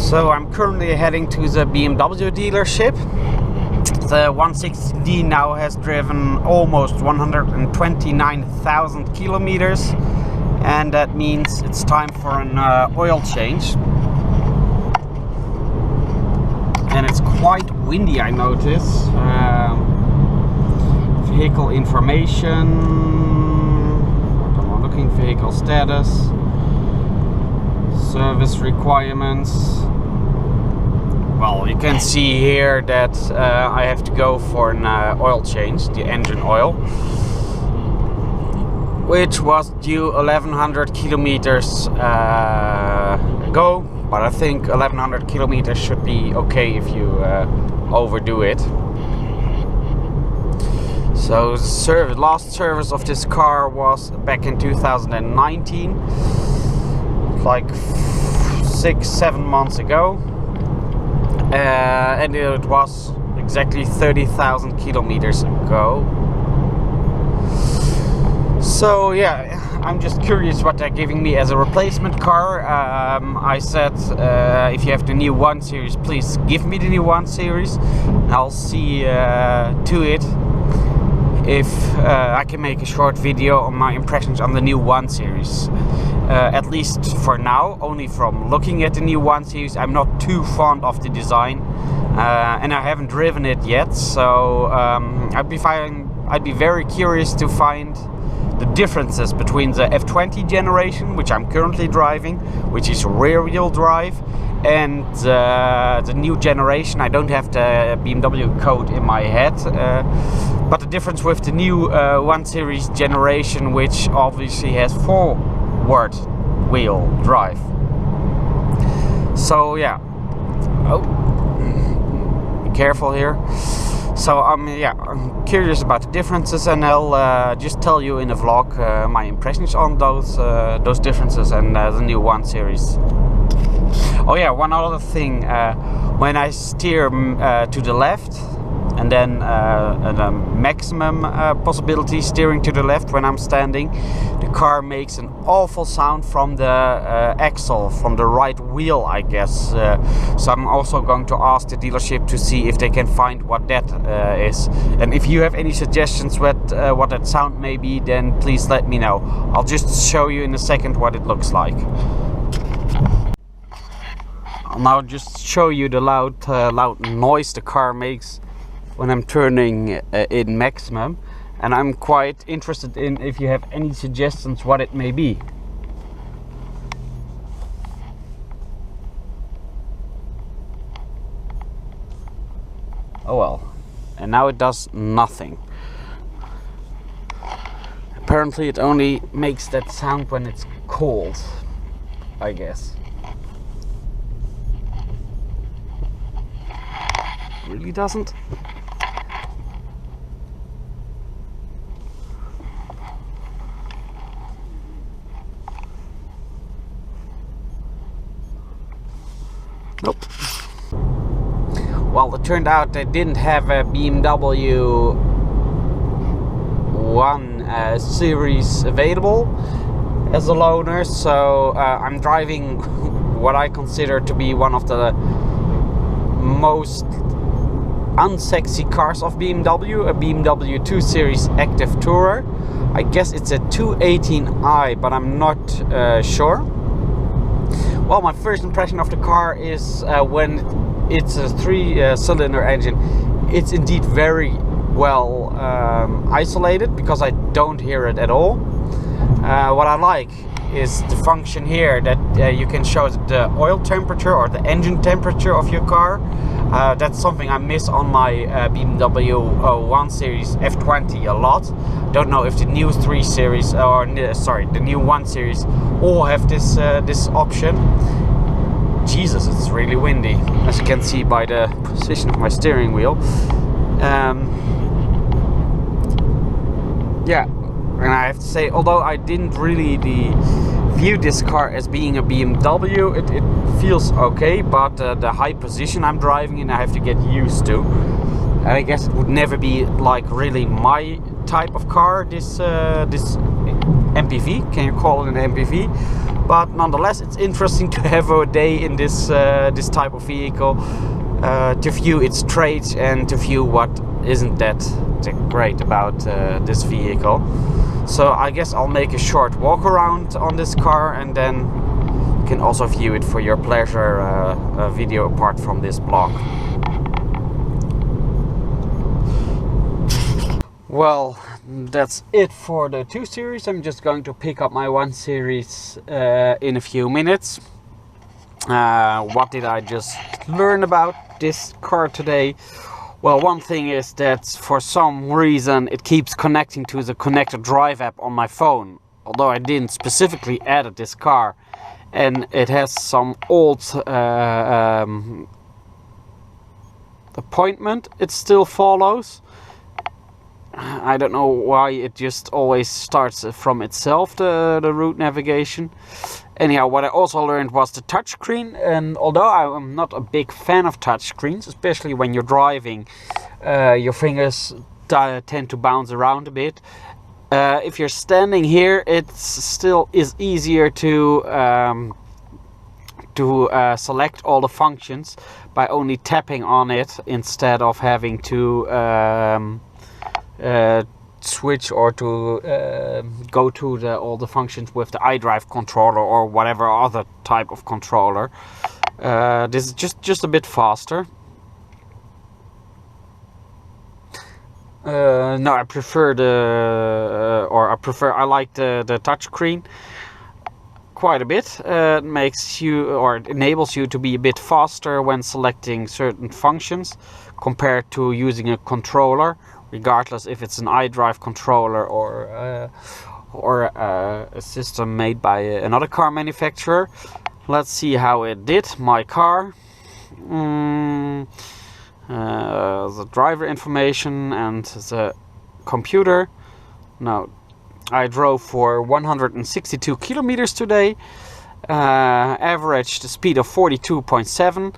So I'm currently heading to the BMW dealership. The 116d now has driven almost 129,000 kilometers, and that means it's time for an oil change. And it's quite windy, I notice. Vehicle information, what am I looking? Vehicle status, service requirements. Well, you can see here that I have to go for an oil change, the engine oil, which was due 1100 kilometers ago, but I think 1100 kilometers should be okay if you overdo it. So the last service of this car was back in 2019, like 6-7 months ago. And it was exactly 30,000 kilometers ago. So yeah, I'm just curious what they're giving me as a replacement car. I said if you have the new 1 Series, please give me the new 1 Series. I'll see to it if I can make a short video on my impressions on the new 1 Series. At least for now, only from looking at the new 1 Series. I'm not too fond of the design, and I haven't driven it yet, so I'd be very curious to find the differences between the F20 generation, which I'm currently driving, which is rear-wheel drive, and the new generation. I don't have the BMW code in my head, but the difference with the new 1 Series generation, which obviously has forward-wheel drive. So yeah, be careful here. So I'm curious about the differences, and I'll just tell you in the vlog my impressions on those differences and the new 1 Series. Oh yeah, one other thing, when I steer to the left, and then the maximum possibility steering to the left when I'm standing, the car makes an awful sound from the axle, from the right wheel, I guess. So I'm also going to ask the dealership to see if they can find what that is. And if you have any suggestions what that sound may be, then please let me know. I'll just show you in a second what it looks like. I'll now just show you the loud noise the car makes when I'm turning in maximum, and I'm quite interested in if you have any suggestions what it may be. Oh well, and now it does nothing. Apparently it only makes that sound when it's cold, I guess. Really doesn't? Nope. Well, it turned out they didn't have a BMW 1 Series available as a loaner, so I'm driving what I consider to be one of the most unsexy cars of BMW, a BMW 2 Series Active Tourer. I guess it's a 218i, but I'm not sure. Well, my first impression of the car is when it's a 3-cylinder engine, it's indeed very well isolated, because I don't hear it at all. What I like is the function here that you can show the oil temperature or the engine temperature of your car. That's something I miss on my BMW 1 Series F20 a lot. Don't know if the new 3 Series, or the new 1 Series all have this option. Jesus, it's really windy, as you can see by the position of my steering wheel. Yeah, and I have to say, although I didn't really view this car as being a BMW, it feels okay, but the high position I'm driving in I have to get used to. And I guess it would never be like really my type of car, this MPV, can you call it an MPV? but nonetheless it's interesting to have a day in this this type of vehicle, to view its traits and to view what isn't that great about this vehicle. So I guess I'll make a short walk around on this car, and then you can also view it for your pleasure, video apart from this blog. Well, that's it for the 2 Series. I'm just going to pick up my 1 Series in a few minutes. What did I just learn about this car today? Well, one thing is that for some reason it keeps connecting to the connected drive app on my phone, although I didn't specifically add this car, and it has some old appointment it still follows. I don't know why it just always starts from itself, the route navigation. Anyhow, what I also learned was the touchscreen, and although I'm not a big fan of touchscreens, especially when you're driving, your fingers tend to bounce around a bit. If you're standing here, it still is easier to select all the functions by only tapping on it instead of having to switch or to go to all the functions with the iDrive controller or whatever other type of controller. This is just a bit faster. No, I prefer I like the touchscreen quite a bit. It makes you, or it enables you to be a bit faster when selecting certain functions compared to using a controller, regardless if it's an iDrive controller or a system made by another car manufacturer. Let's see how it did. My car, the driver information and the computer. Now, I drove for 162 kilometers today, averaged a speed of 42.7.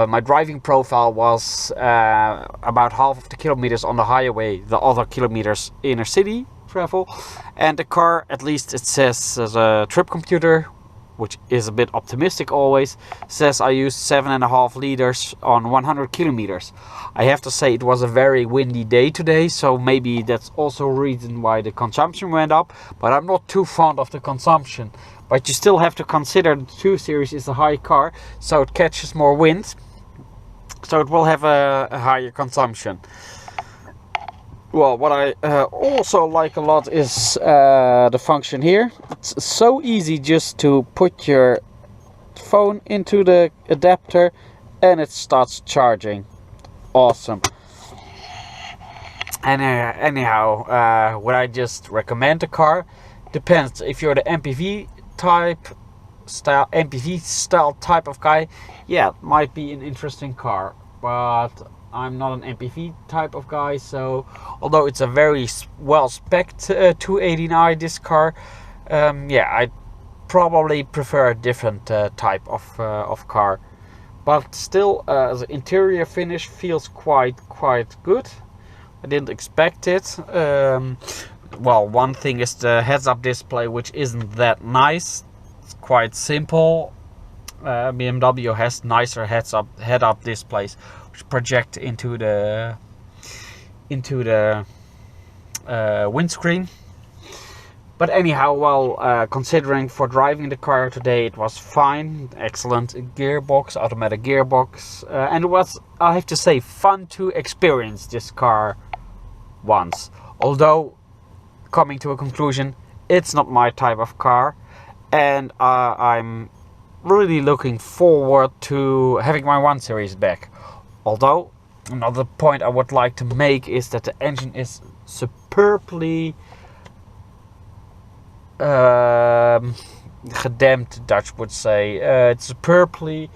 My driving profile was about half of the kilometers on the highway, the other kilometers inner city travel. And the car, at least it says the trip computer, which is a bit optimistic always, says I used 7.5 liters on 100 kilometers. I have to say it was a very windy day today, so maybe that's also a reason why the consumption went up, but I'm not too fond of the consumption. But you still have to consider the 2 Series is a high car, so it catches more wind, so it will have a higher consumption. Well, what I also like a lot is the function here. It's so easy just to put your phone into the adapter and it starts charging. Awesome. And anyhow, would I just recommend the car? Depends. If you're the MPV style type of guy, yeah, it might be an interesting car. But I'm not an MPV type of guy, so although it's a very well spec'd 289i, this car, yeah, I probably prefer a different type of car. But still, the interior finish feels quite good. I didn't expect it. Well, one thing is the heads-up display, which isn't that nice. It's quite simple. BMW has nicer head-up displays, which project into the windscreen. But anyhow, well, considering for driving the car today, it was fine. Excellent gearbox, automatic gearbox, and it was, I have to say, fun to experience this car once. Although, coming to a conclusion, it's not my type of car, and I'm really looking forward to having my 1 Series back. Although, another point I would like to make is that the engine is superbly gedämpft, Dutch would say. It's superbly,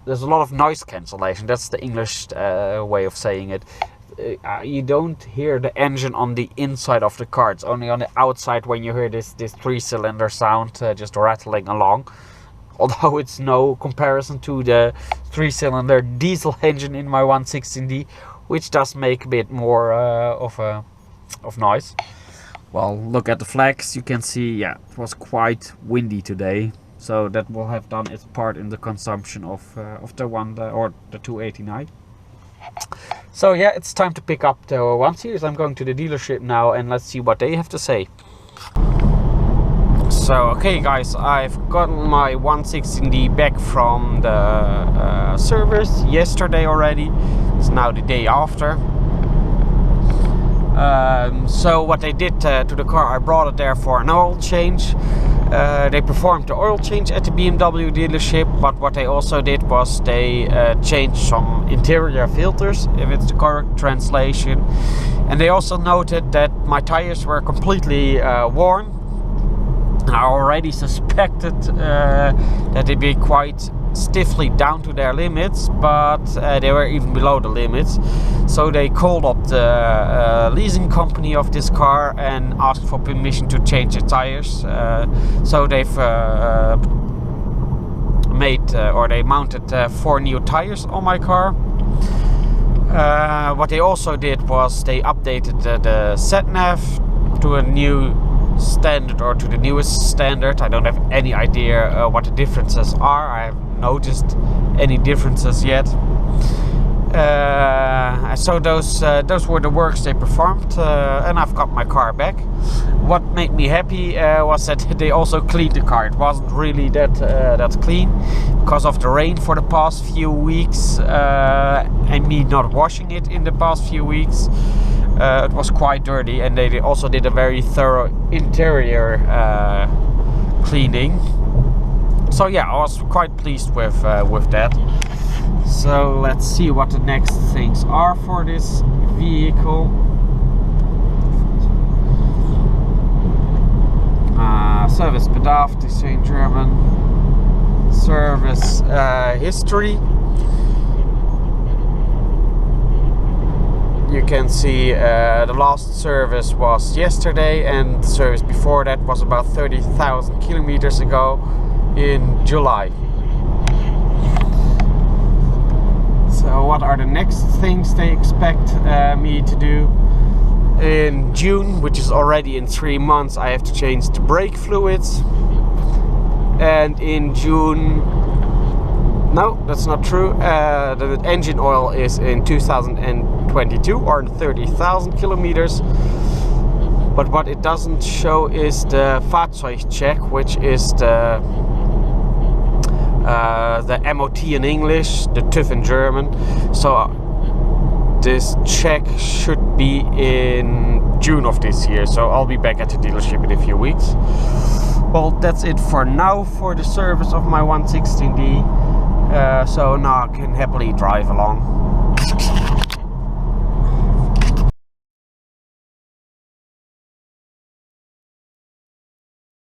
there's a lot of noise cancellation. That's the English way of saying it. You don't hear the engine on the inside of the car. It's only on the outside when you hear this 3-cylinder sound just rattling along. Although it's no comparison to the 3-cylinder diesel engine in my 116d, which does make a bit more of noise. Well, look at the flags, you can see, yeah, it was quite windy today. So that will have done its part in the consumption of the 289. So yeah, it's time to pick up the 1 Series. I'm going to the dealership now and let's see what they have to say. So okay guys, I've gotten my 116D back from the service yesterday already. It's now the day after. So what they did to the car, I brought it there for an oil change. They performed the oil change at the BMW dealership, but what they also did was they changed some interior filters, if it's the correct translation. And they also noted that my tires were completely worn. I already suspected that they'd be quite stiffly down to their limits, but they were even below the limits. So they called up the leasing company of this car and asked for permission to change the tires. So they've they mounted 4 new tires on my car. What they also did was they updated the sat-nav to a new standard, or to the newest standard. I don't have any idea what the differences are. I haven't noticed any differences yet. So those were the works they performed, and I've got my car back. What made me happy was that they also cleaned the car. It wasn't really that clean because of the rain for the past few weeks, and me not washing it in the past few weeks. It was quite dirty, and they also did a very thorough interior cleaning. So yeah, I was quite pleased with that. So let's see what the next things are for this vehicle. Service Bedarf, they say in German. Service history. You can see the last service was yesterday, and the service before that was about 30,000 kilometers ago in July. So what are the next things they expect me to do? In June, which is already in 3 months, I have to change the brake fluids. And in June, no, that's not true. The engine oil is in 2022 or 30,000 kilometers. But what it doesn't show is the Fahrzeugcheck, which is the MOT in English, the TÜV in German. So this check should be in June of this year. So I'll be back at the dealership in a few weeks. Well, that's it for now for the service of my 116D. So now I can happily drive along.